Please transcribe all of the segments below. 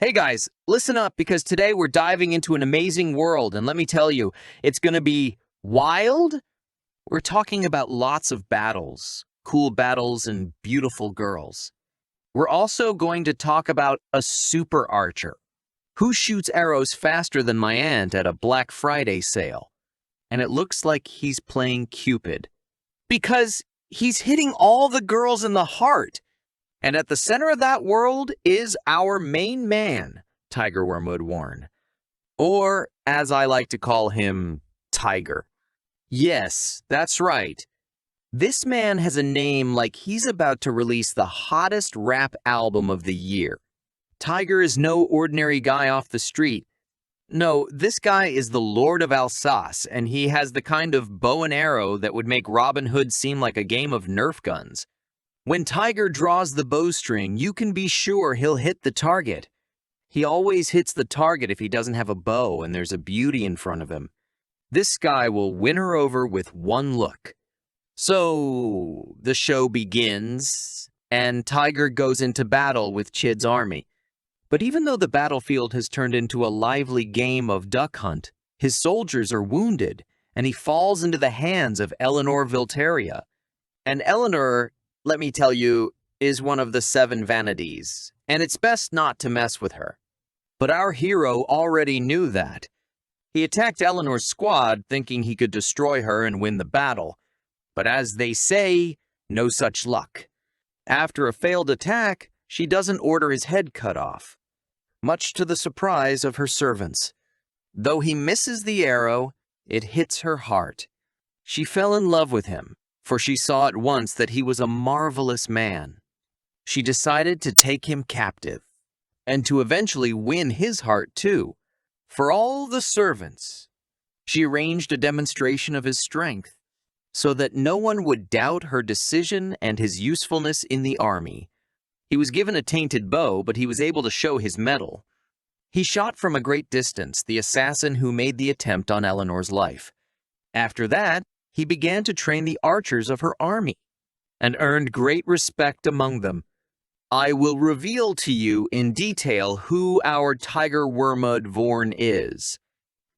Hey guys, listen up because today we're diving into an amazing world, and let me tell you, it's going to be wild. We're talking about lots of battles, cool battles, and beautiful girls. We're also going to talk about a super archer who shoots arrows faster than my aunt at a Black Friday sale. And it looks like he's playing Cupid because he's hitting all the girls in the heart. And at the center of that world is our main man, Tiger Wormwood Warren. Or, as I like to call him, Tiger. Yes, that's right. This man has a name like he's about to release the hottest rap album of the year. Tiger is no ordinary guy off the street. No, this guy is the Lord of Alsace, and he has the kind of bow and arrow that would make Robin Hood seem like a game of Nerf guns. When Tiger draws the bowstring, you can be sure he'll hit the target. He always hits the target if he doesn't have a bow and there's a beauty in front of him. This guy will win her over with one look. So, the show begins, and Tiger goes into battle with Chid's army. But even though the battlefield has turned into a lively game of duck hunt, his soldiers are wounded, and he falls into the hands of Eleanor Voltaria. And Eleanor, let me tell you, is one of the 7 vanities, and it's best not to mess with her. But our hero already knew that. He attacked Eleanor's squad thinking he could destroy her and win the battle. But as they say, no such luck. After a failed attack, she doesn't order his head cut off, much to the surprise of her servants. Though he misses the arrow, it hits her heart. She fell in love with him, for she saw at once that he was a marvelous man. She decided to take him captive, and to eventually win his heart too. For all the servants, she arranged a demonstration of his strength, so that no one would doubt her decision and his usefulness in the army. He was given a tainted bow, but he was able to show his mettle. He shot from a great distance the assassin who made the attempt on Eleanor's life. After that, he began to train the archers of her army, and earned great respect among them. I will reveal to you in detail who our Tiger Wormwood Vorn is.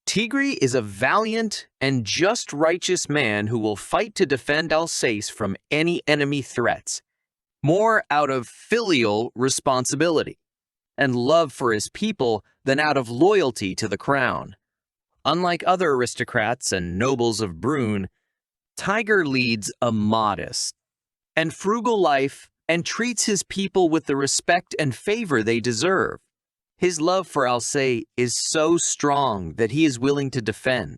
Tigri is a valiant and just righteous man who will fight to defend Alsace from any enemy threats, more out of filial responsibility and love for his people than out of loyalty to the crown. Unlike other aristocrats and nobles of Brune, Tiger leads a modest and frugal life and treats his people with the respect and favor they deserve. His love for Alsace is so strong that he is willing to defend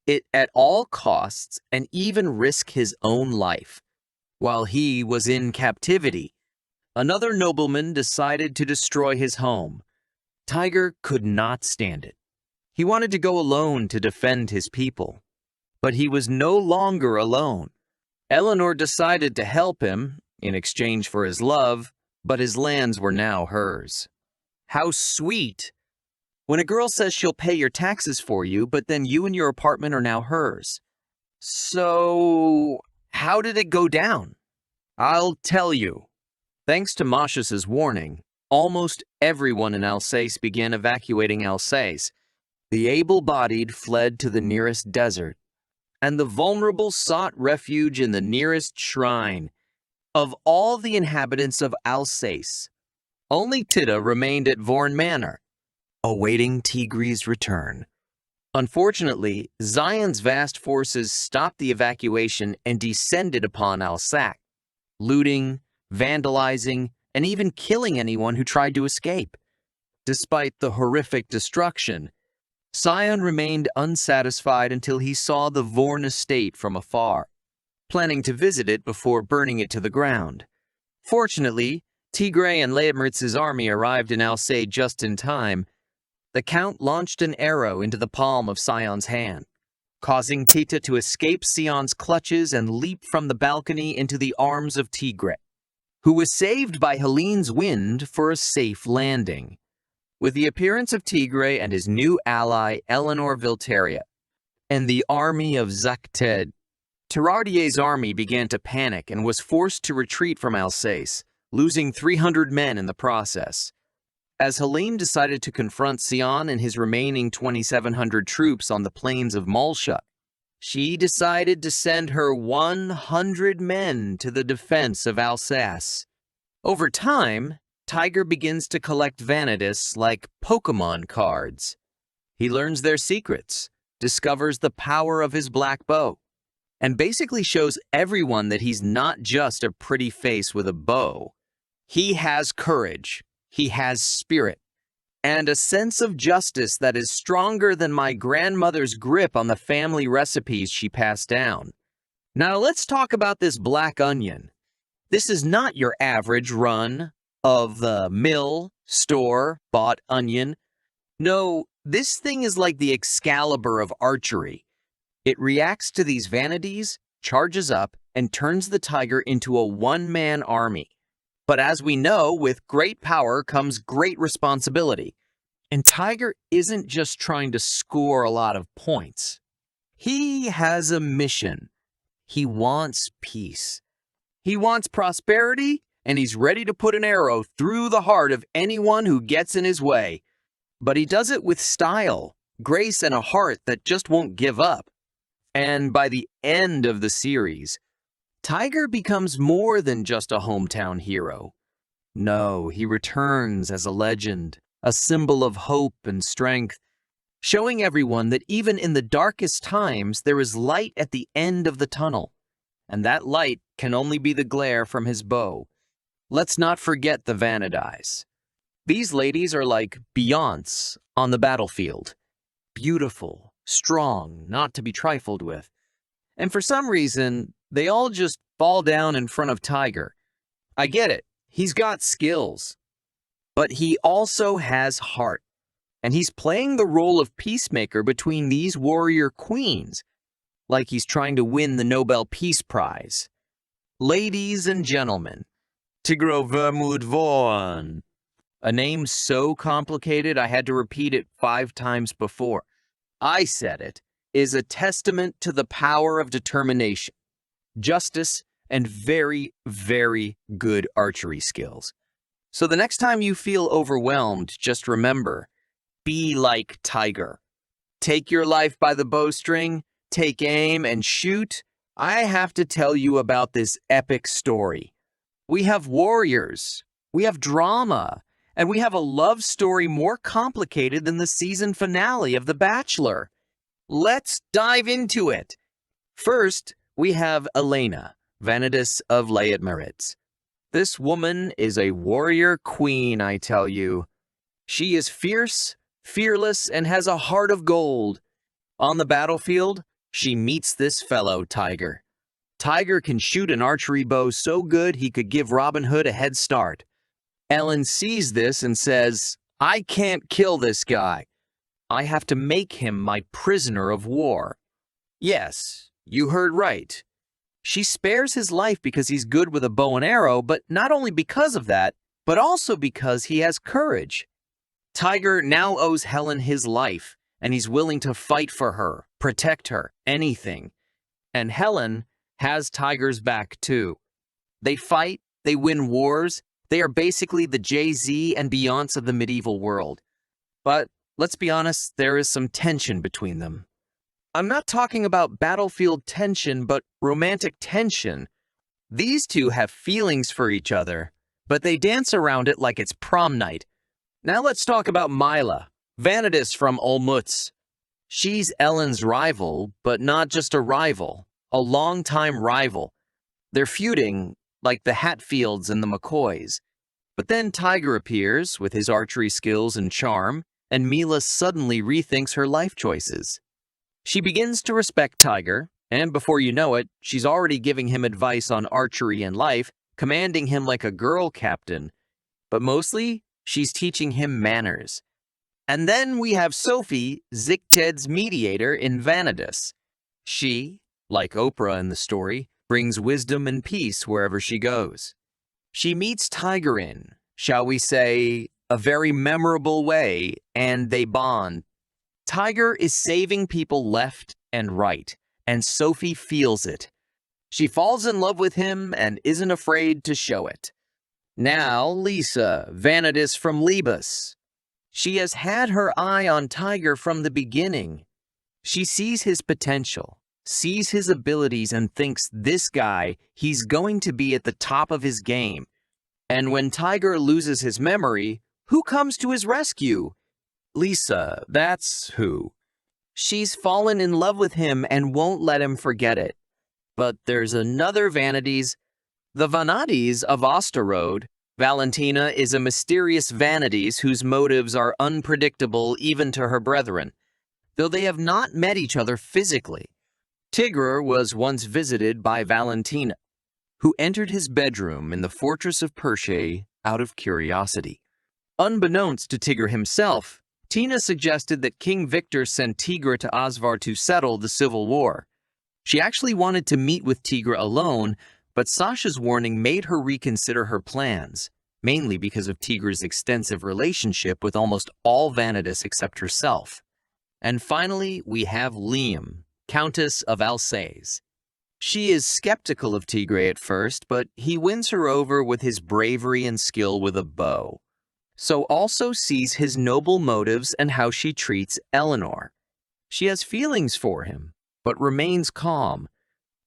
it at all costs and even risk his own life. While he was in captivity, another nobleman decided to destroy his home. Tiger could not stand it. He wanted to go alone to defend his people. But he was no longer alone. Eleanor decided to help him in exchange for his love, but his lands were now hers. How sweet! When a girl says she'll pay your taxes for you, but then you and your apartment are now hers. So, how did it go down? I'll tell you. Thanks to Moshe's warning, almost everyone in Alsace began evacuating Alsace. The able-bodied fled to the nearest desert, and the vulnerable sought refuge in the nearest shrine. Of all the inhabitants of Alsace, only Tita remained at Vorn Manor, awaiting Tigri's return. Unfortunately, Zion's vast forces stopped the evacuation and descended upon Alsace, looting, vandalizing, and even killing anyone who tried to escape. Despite the horrific destruction, Sion remained unsatisfied until he saw the Vorn estate from afar, planning to visit it before burning it to the ground. Fortunately, Tigray and Leomritz's army arrived in Alsace just in time. The Count launched an arrow into the palm of Sion's hand, causing Tita to escape Sion's clutches and leap from the balcony into the arms of Tigray, who was saved by Helene's wind for a safe landing. With the appearance of Tigray and his new ally Eleanor Voltaria, and the army of Zakted, Thénardier's army began to panic and was forced to retreat from Alsace, losing 300 men in the process. as Halim decided to confront Sion and his remaining 2,700 troops on the plains of Malsha. She decided to send her 100 men to the defense of Alsace. Over time, Tiger begins to collect vanitas like Pokemon cards. He learns their secrets, discovers the power of his black bow, and basically shows everyone that he's not just a pretty face with a bow. He has courage, he has spirit, and a sense of justice that is stronger than my grandmother's grip on the family recipes she passed down. Now let's talk about this black onion. This is not your average run-of-the-mill store-bought onion. No, this thing is like the Excalibur of archery. It reacts to these vanities, charges up, and turns the tiger into a one-man army. But as we know, with great power comes great responsibility. And Tiger isn't just trying to score a lot of points. He has a mission. He wants peace. He wants prosperity, and he's ready to put an arrow through the heart of anyone who gets in his way. But he does it with style, grace, and a heart that just won't give up. And by the end of the series, Tiger becomes more than just a hometown hero. No, he returns as a legend, a symbol of hope and strength, showing everyone that even in the darkest times, there is light at the end of the tunnel. And that light can only be the glare from his bow. Let's not forget the Vanities. These ladies are like Beyonce on the battlefield. Beautiful, strong, not to be trifled with. And for some reason, they all just fall down in front of Tiger. I get it, he's got skills. But he also has heart. And he's playing the role of peacemaker between these warrior queens, like he's trying to win the Nobel Peace Prize. Ladies and gentlemen, Tigro Vermudvorn. A name so complicated I had to repeat it 5 times before. I said it, is a testament to the power of determination, justice, and very, very good archery skills. So the next time you feel overwhelmed, just remember, be like Tiger. Take your life by the bowstring, take aim, and shoot. I have to tell you about this epic story. We have warriors, we have drama, and we have a love story more complicated than the season finale of The Bachelor. Let's dive into it. First, we have Elena, Vanitas of Leitmeritz. This woman is a warrior queen, I tell you. She is fierce, fearless, and has a heart of gold. On the battlefield, she meets this fellow Tiger. Tiger can shoot an archery bow so good he could give Robin Hood a head start. Ellen sees this and says, I can't kill this guy. I have to make him my prisoner of war. Yes, you heard right. She spares his life because he's good with a bow and arrow, but not only because of that, but also because he has courage. Tiger now owes Helen his life, and he's willing to fight for her, protect her, anything. And Helen has Tiger's back too. They fight, they win wars, they are basically the Jay-Z and Beyonce of the medieval world. But let's be honest, there is some tension between them. I'm not talking about battlefield tension, but romantic tension. These two have feelings for each other, but they dance around it like it's prom night. Now let's talk about Mila, Vanitas from Olmutz. She's Ellen's rival, but not just a rival, a longtime rival. They're feuding like the Hatfields and the McCoys. But then Tiger appears with his archery skills and charm, and Mila suddenly rethinks her life choices. She begins to respect Tiger, and before you know it, she's already giving him advice on archery and life, commanding him like a girl captain. But mostly, she's teaching him manners. And then we have Sophie, Zicted's mediator in Vanitas. She, like Oprah in the story, brings wisdom and peace wherever she goes. She meets Tiger in, shall we say, a very memorable way, and they bond. Tiger is saving people left and right, and Sophie feels it. She falls in love with him and isn't afraid to show it. Now, Lisa, vanadis from Libus. She has had her eye on Tiger from the beginning. She sees his potential, sees his abilities, and thinks this guy, he's going to be at the top of his game. And when Tiger loses his memory, who comes to his rescue? Lisa, that's who. She's fallen in love with him and won't let him forget it. But there's another Vanities. The Vanadis of Osterode. Valentina is a mysterious Vanities whose motives are unpredictable even to her brethren, though they have not met each other physically. Tigger was once visited by Valentina, who entered his bedroom in the fortress of Perche out of curiosity. Unbeknownst to Tigger himself, Tina suggested that King Victor send Tigger to Osvar to settle the civil war. She actually wanted to meet with Tigger alone, but Sasha's warning made her reconsider her plans, mainly because of Tigger's extensive relationship with almost all Vanadis except herself. And finally, we have Liam, Countess of Alsace. She is skeptical of Tigre at first, but he wins her over with his bravery and skill with a bow. So also sees his noble motives and how she treats Eleanor. She has feelings for him, but remains calm.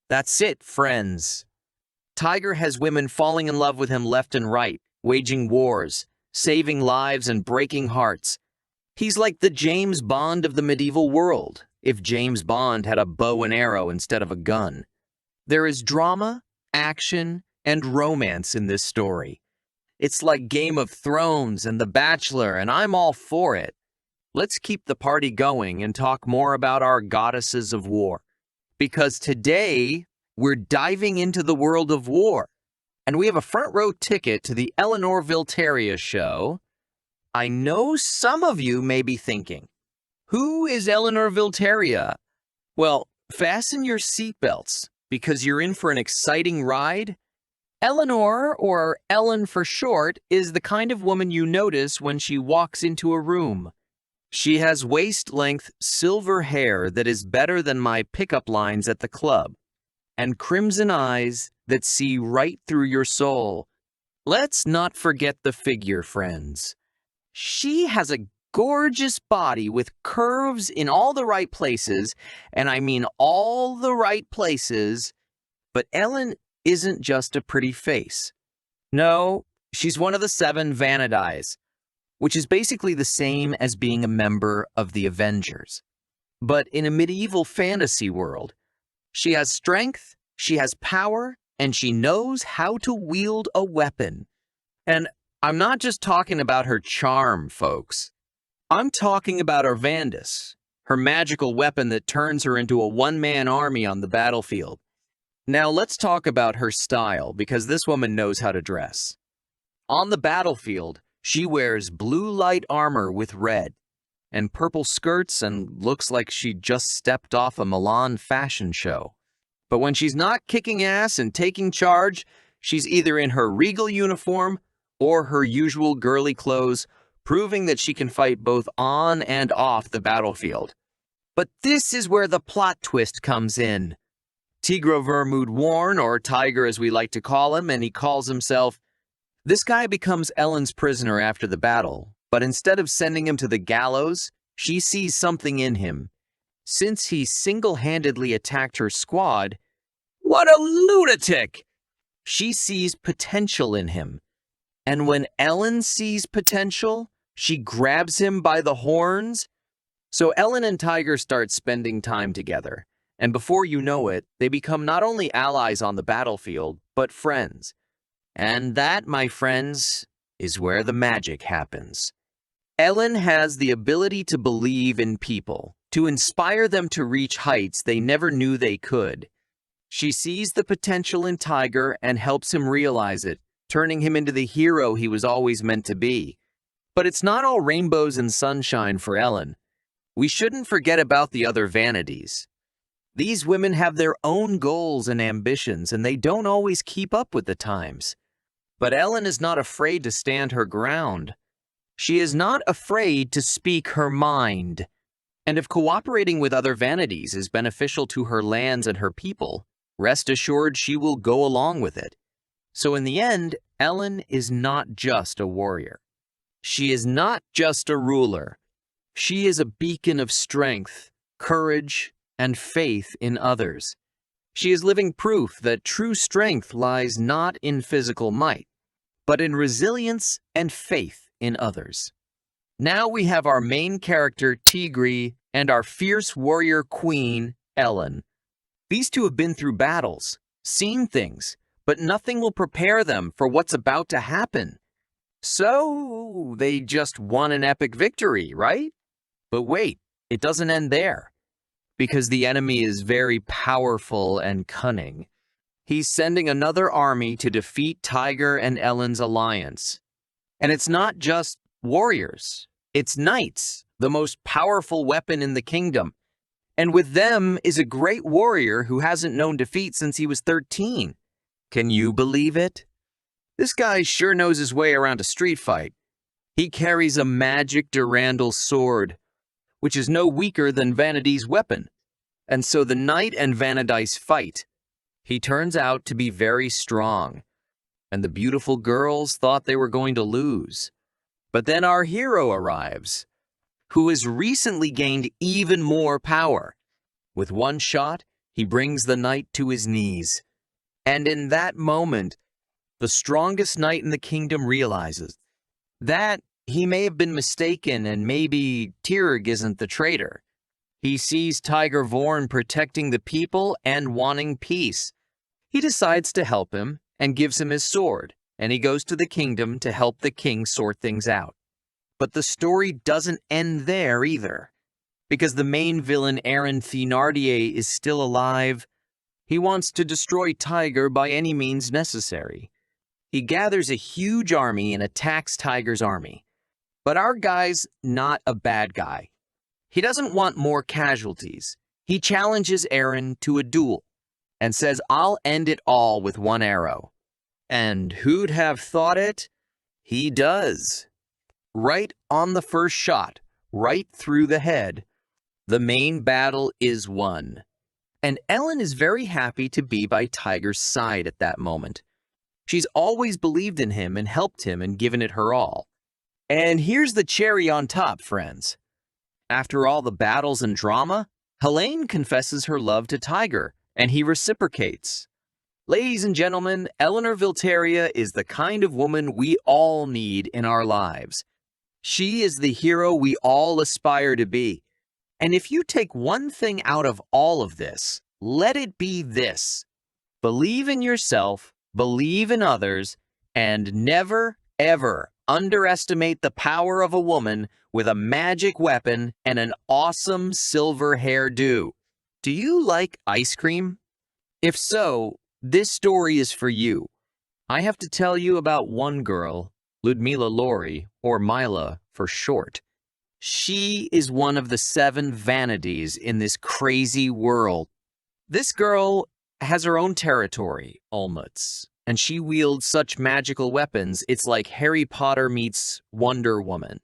That's it, friends. Tiger has women falling in love with him left and right, waging wars, saving lives and breaking hearts. He's like the James Bond of the medieval world, if James Bond had a bow and arrow instead of a gun. There is drama, action, and romance in this story. It's like Game of Thrones and The Bachelor, and I'm all for it. Let's keep the party going and talk more about our goddesses of war. Because today, we're diving into the world of war. And we have a front row ticket to the Eleanor Voltaria show. I know some of you may be thinking, who is Eleanor Voltaria? Well, fasten your seatbelts, because you're in for an exciting ride. Eleanor, or Ellen for short, is the kind of woman you notice when she walks into a room. She has waist-length silver hair that is better than my pickup lines at the club, and crimson eyes that see right through your soul. Let's not forget the figure, friends. She has a gorgeous body with curves in all the right places, and I mean all the right places, but Ellen isn't just a pretty face. No, she's one of the 7 Vanadis, which is basically the same as being a member of the Avengers. But in a medieval fantasy world, she has strength, she has power, and she knows how to wield a weapon. And I'm not just talking about her charm, folks. I'm talking about her Vandus, her magical weapon that turns her into a one-man army on the battlefield. Now let's talk about her style, because this woman knows how to dress. On the battlefield, she wears blue light armor with red, and purple skirts, and looks like she just stepped off a Milan fashion show. But when she's not kicking ass and taking charge, she's either in her regal uniform or her usual girly clothes, proving that she can fight both on and off the battlefield. But this is where the plot twist comes in. Tigre Vermouth Warn, or Tiger as we like to call him, and he calls himself. This guy becomes Ellen's prisoner after the battle, but instead of sending him to the gallows, she sees something in him. Since he single-handedly attacked her squad, what a lunatic! She sees potential in him. And when Ellen sees potential, she grabs him by the horns. So Ellen and Tiger start spending time together. And before you know it, they become not only allies on the battlefield, but friends. And that, my friends, is where the magic happens. Ellen has the ability to believe in people, to inspire them to reach heights they never knew they could. She sees the potential in Tiger and helps him realize it, turning him into the hero he was always meant to be. But it's not all rainbows and sunshine for Ellen. We shouldn't forget about the other Vanities. These women have their own goals and ambitions, and they don't always keep up with the times. But Ellen is not afraid to stand her ground. She is not afraid to speak her mind. And if cooperating with other Vanities is beneficial to her lands and her people, rest assured she will go along with it. So in the end, Ellen is not just a warrior. She is not just a ruler. She is a beacon of strength, courage, and faith in others. She is living proof that true strength lies not in physical might, but in resilience and faith in others. Now we have our main character, Tigri, and our fierce warrior queen, Ellen. These two have been through battles, seen things, but nothing will prepare them for what's about to happen. So they just won an epic victory, right? But wait, it doesn't end there. Because the enemy is very powerful and cunning. He's sending another army to defeat Tiger and Ellen's alliance. And it's not just warriors, it's knights, the most powerful weapon in the kingdom. And with them is a great warrior who hasn't known defeat since he was 13. Can you believe it? This guy sure knows his way around a street fight. He carries a magic Durandal sword, which is no weaker than Vanity's weapon. And so the knight and Vanity's fight. He turns out to be very strong, and the beautiful girls thought they were going to lose. But then our hero arrives, who has recently gained even more power. With one shot, he brings the knight to his knees. And in that moment, the strongest knight in the kingdom realizes that he may have been mistaken and maybe Tirg isn't the traitor. He sees Tiger Vorn protecting the people and wanting peace. He decides to help him and gives him his sword, and he goes to the kingdom to help the king sort things out. But the story doesn't end there either, because the main villain Aaron Thenardier is still alive. He wants to destroy Tiger by any means necessary. He gathers a huge army and attacks Tiger's army. But our guy's not a bad guy. He doesn't want more casualties. He challenges Aaron to a duel and says, "I'll end it all with one arrow." And who'd have thought it? He does. Right on the first shot, right through the head. The main battle is won. And Ellen is very happy to be by Tiger's side at that moment. She's always believed in him and helped him and given it her all. And here's the cherry on top, friends. After all the battles and drama, Helene confesses her love to Tiger, and he reciprocates. Ladies and gentlemen, Eleanor Vilteria is the kind of woman we all need in our lives. She is the hero we all aspire to be. And if you take one thing out of all of this, let it be this. Believe in yourself, believe in others, and never, ever underestimate the power of a woman with a magic weapon and an awesome silver hairdo. Do you like ice cream? If so, this story is for you. I have to tell you about one girl, Ludmila Lori, or Mila for short. She is one of the 7 vanities in this crazy world. This girl has her own territory, Olmutz, and she wields such magical weapons, it's like Harry Potter meets Wonder Woman.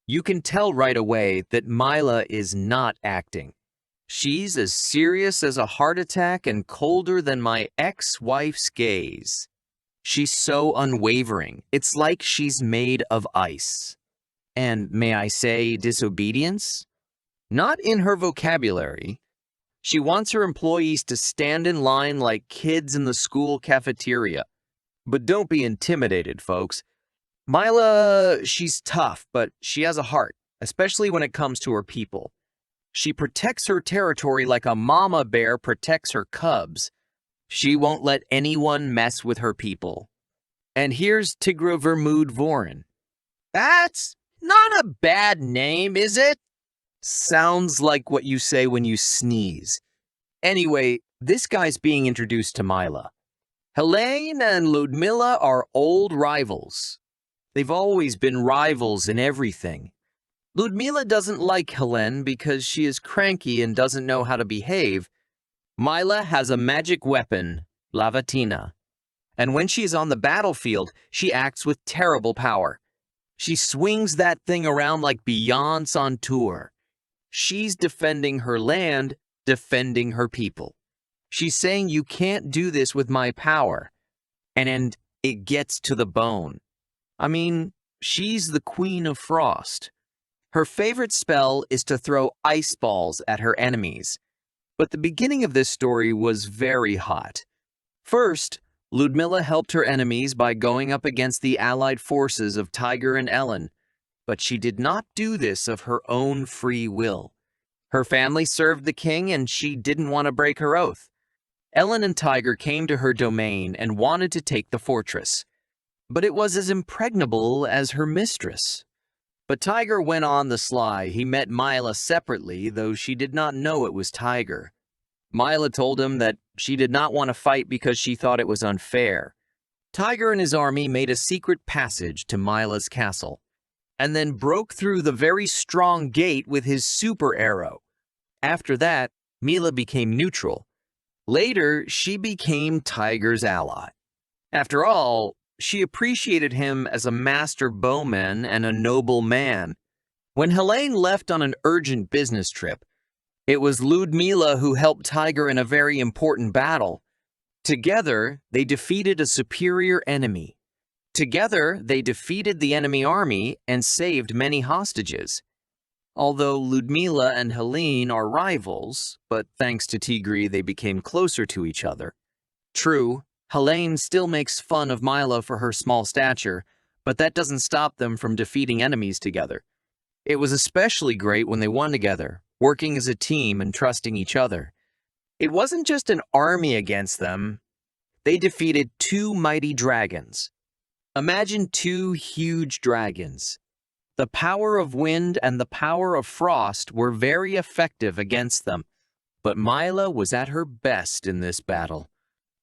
You can tell right away that Mila is not acting. She's as serious as a heart attack and colder than my ex-wife's gaze. She's so unwavering. It's like she's made of ice. And may I say disobedience? Not in her vocabulary. She wants her employees to stand in line like kids in the school cafeteria. But don't be intimidated, folks. Mila, she's tough, but she has a heart, especially when it comes to her people. She protects her territory like a mama bear protects her cubs. She won't let anyone mess with her people. And here's Tigra Vermood Voren. That's not a bad name, is it? Sounds like what you say when you sneeze. Anyway, this guy's being introduced to Mila. Helene and Ludmila are old rivals. They've always been rivals in everything. Ludmila doesn't like Helene because she is cranky and doesn't know how to behave. Mila has a magic weapon, Lavatina. And when she's on the battlefield, she acts with terrible power. She swings that thing around like Beyonce on tour. She's defending her land, defending her people. She's saying you can't do this with my power. And It gets to the bone. I mean, she's the queen of frost. Her favorite spell is to throw ice balls at her enemies. But the beginning of this story was very hot. First, Ludmilla helped her enemies by going up against the allied forces of Tiger and Ellen, but she did not do this of her own free will. Her family served the king and she didn't want to break her oath. Ellen and Tiger came to her domain and wanted to take the fortress, but it was as impregnable as her mistress. But Tiger went on the sly. He met Mila separately, though she did not know it was Tiger. Mila told him that she did not want to fight because she thought it was unfair. Tiger and his army made a secret passage to Mila's castle, and then broke through the very strong gate with his super arrow. After that, Mila became neutral. Later, she became Tiger's ally. After all, she appreciated him as a master bowman and a noble man. When Helene left on an urgent business trip, it was Ludmilla who helped Tiger in a very important battle. Together, they defeated a superior enemy. Together, they defeated the enemy army and saved many hostages. Although Ludmilla and Helene are rivals, but thanks to Tigri they became closer to each other. True, Helene still makes fun of Mila for her small stature, but that doesn't stop them from defeating enemies together. It was especially great when they won together, working as a team and trusting each other. It wasn't just an army against them. They defeated 2 mighty dragons. Imagine 2 huge dragons. The power of wind and the power of frost were very effective against them, but Mila was at her best in this battle.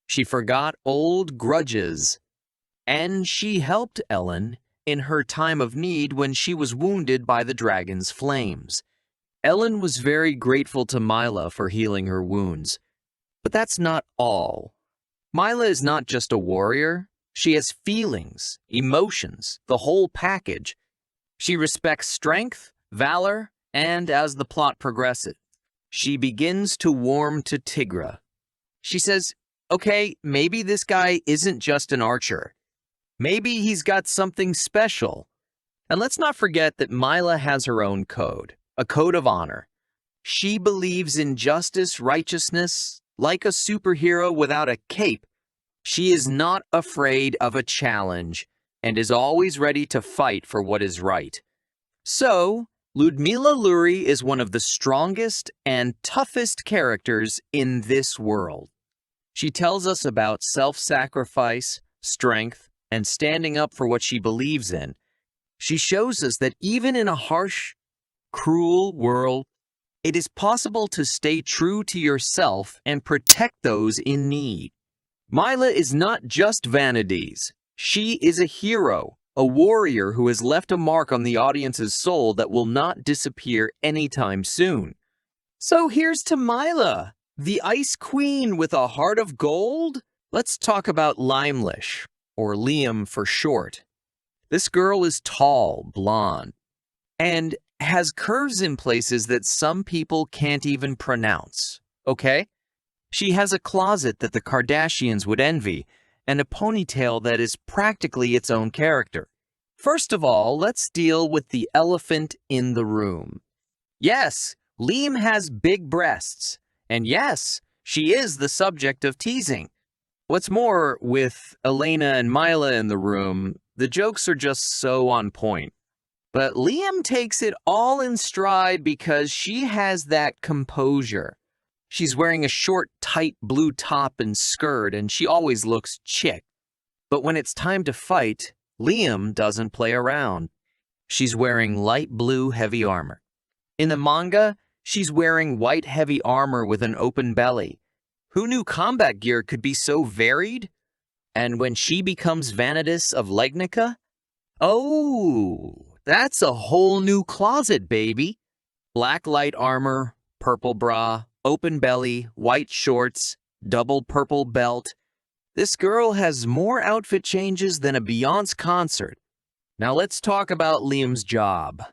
She forgot old grudges, and she helped Ellen in her time of need when she was wounded by the dragon's flames. Ellen was very grateful to Mila for healing her wounds. But that's not all. Mila is not just a warrior. She has feelings, emotions, the whole package. She respects strength, valor, and as the plot progresses, she begins to warm to Tigra. She says, okay, maybe this guy isn't just an archer. Maybe he's got something special. And let's not forget that Mila has her own code, a code of honor. She believes in justice, righteousness, like a superhero without a cape. She is not afraid of a challenge and is always ready to fight for what is right. So, Ludmilla Luri is one of the strongest and toughest characters in this world. She tells us about self-sacrifice, strength, and standing up for what she believes in. She shows us that even in a harsh, cruel world, it is possible to stay true to yourself and protect those in need. Mila is not just vanities. She is a hero, a warrior who has left a mark on the audience's soul that will not disappear anytime soon. So here's to Mila, the Ice Queen with a heart of gold. Let's talk about Limelish, or Liam for short. This girl is tall, blonde, and has curves in places that some people can't even pronounce, okay? She has a closet that the Kardashians would envy, and a ponytail that is practically its own character. First of all, let's deal with the elephant in the room. Yes, Liam has big breasts, and yes, she is the subject of teasing. What's more, with Elena and Mila in the room, the jokes are just so on point. But Liam takes it all in stride because she has that composure. She's wearing a short, tight blue top and skirt, and she always looks chic. But when it's time to fight, Liam doesn't play around. She's wearing light blue heavy armor. In the manga, she's wearing white heavy armor with an open belly. Who knew combat gear could be so varied? And when she becomes Vanitas of Legnica, oh, that's a whole new closet, baby. Black light armor, purple bra, open belly, white shorts, double purple belt. This girl has more outfit changes than a Beyonce concert. Now let's talk about Liam's job.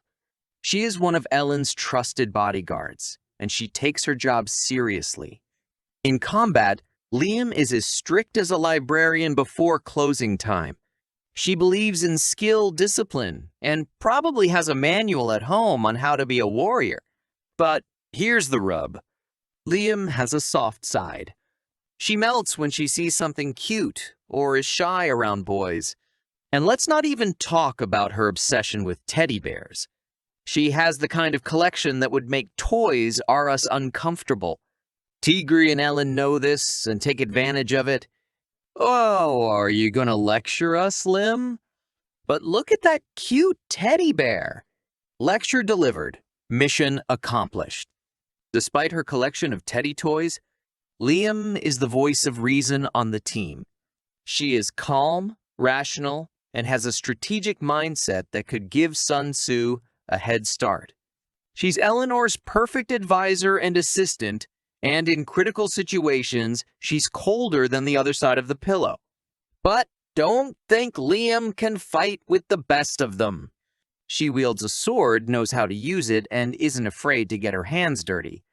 She is one of Ellen's trusted bodyguards, and she takes her job seriously. In combat, Liam is as strict as a librarian before closing time. She believes in skill discipline and probably has a manual at home on how to be a warrior. But here's the rub. Liam has a soft side. She melts when she sees something cute or is shy around boys. And let's not even talk about her obsession with teddy bears. She has the kind of collection that would make Toys R Us uncomfortable. Tigre and Ellen know this and take advantage of it. Oh, are you gonna lecture us, Lim? But look at that cute teddy bear. Lecture delivered. Mission accomplished. Despite her collection of teddy toys, Liam is the voice of reason on the team. She is calm, rational, and has a strategic mindset that could give Sun Tzu a head start. She's Eleanor's perfect advisor and assistant, and in critical situations, she's colder than the other side of the pillow. But don't think Liam can fight with the best of them. She wields a sword, knows how to use it, and isn't afraid to get her hands dirty.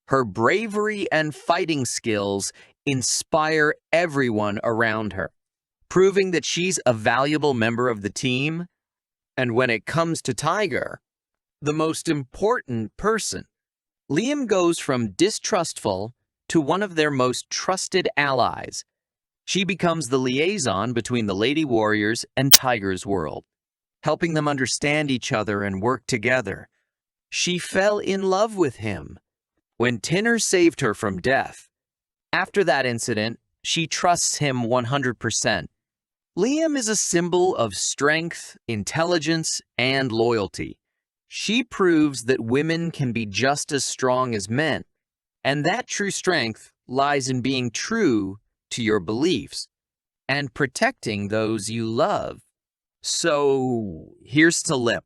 Her bravery and fighting skills inspire everyone around her, proving that she's a valuable member of the team. And when it comes to Tiger, the most important person, Liam goes from distrustful to one of their most trusted allies. She becomes the liaison between the Lady Warriors and Tiger's world, helping them understand each other and work together. She fell in love with him when Tinner saved her from death. After that incident, she trusts him 100%. Liam is a symbol of strength, intelligence, and loyalty. She proves that women can be just as strong as men, and that true strength lies in being true to your beliefs and protecting those you love. So, here's to Lip,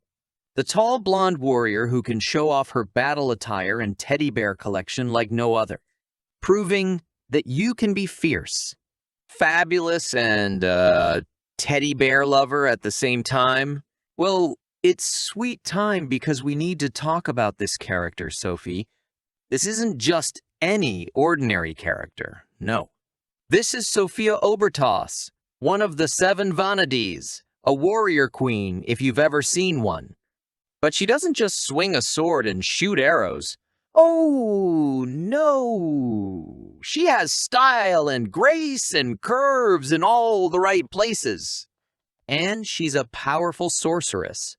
the tall blonde warrior who can show off her battle attire and teddy bear collection like no other, proving that you can be fierce, fabulous, and teddy bear lover at the same time. Well, it's sweet time because we need to talk about this character, Sophie. This isn't just any ordinary character, no. This is Sophia Obertos, one of the 7 Vanadies, a warrior queen if you've ever seen one. But she doesn't just swing a sword and shoot arrows. Oh, no. She has style and grace and curves in all the right places. And she's a powerful sorceress.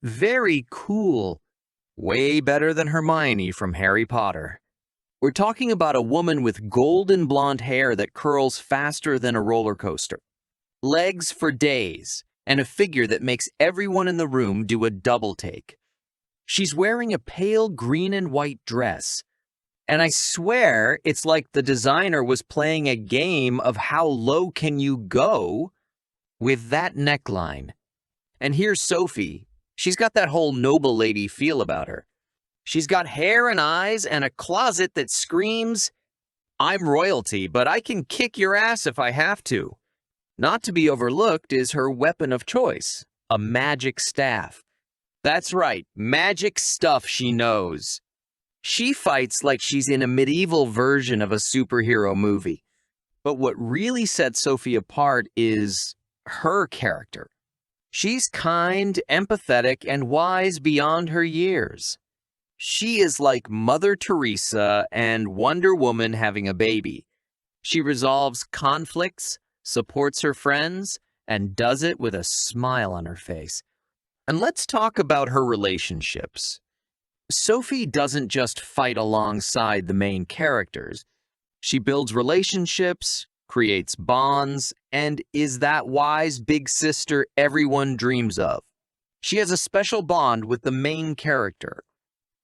Very cool. Way better than Hermione from Harry Potter. We're talking about a woman with golden blonde hair that curls faster than a roller coaster, legs for days, and a figure that makes everyone in the room do a double take. She's wearing a pale green and white dress, and I swear it's like the designer was playing a game of how low can you go with that neckline. And here's Sophie. She's got that whole noble lady feel about her. She's got hair and eyes and a closet that screams, "I'm royalty, but I can kick your ass if I have to." Not to be overlooked is her weapon of choice, a magic staff. That's right, magic stuff she knows. She fights like she's in a medieval version of a superhero movie. But what really sets Sophie apart is her character. She's kind, empathetic, and wise beyond her years. She is like Mother Teresa and Wonder Woman having a baby. She resolves conflicts, supports her friends, and does it with a smile on her face. And let's talk about her relationships. Sophie doesn't just fight alongside the main characters. She builds relationships, creates bonds, and is that wise big sister everyone dreams of. She has a special bond with the main character,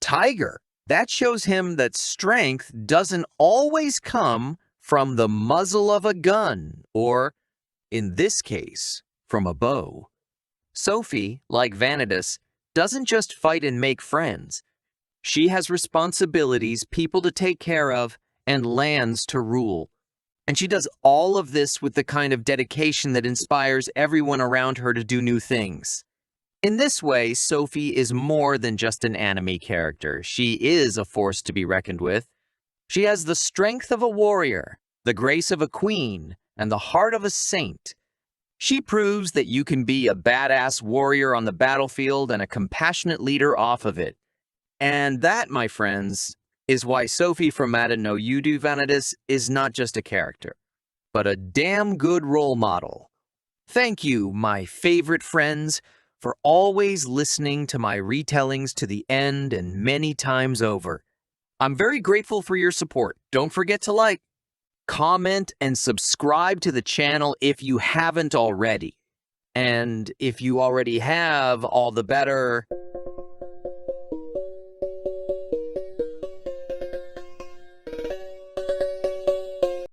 Tiger. That shows him that strength doesn't always come from the muzzle of a gun, or, in this case, from a bow. Sophie, like Vanadis, doesn't just fight and make friends. She has responsibilities, people to take care of, and lands to rule. And she does all of this with the kind of dedication that inspires everyone around her to do new things. In this way, Sophie is more than just an anime character. She is a force to be reckoned with. She has the strength of a warrior, the grace of a queen, and the heart of a saint. She proves that you can be a badass warrior on the battlefield and a compassionate leader off of it. And that, my friends, is why Sophie from Mata no Yudu Vanitas is not just a character, but a damn good role model. Thank you, my favorite friends, for always listening to my retellings to the end and many times over. I'm very grateful for your support. Don't forget to like, comment, and subscribe to the channel if you haven't already. And if you already have, all the better.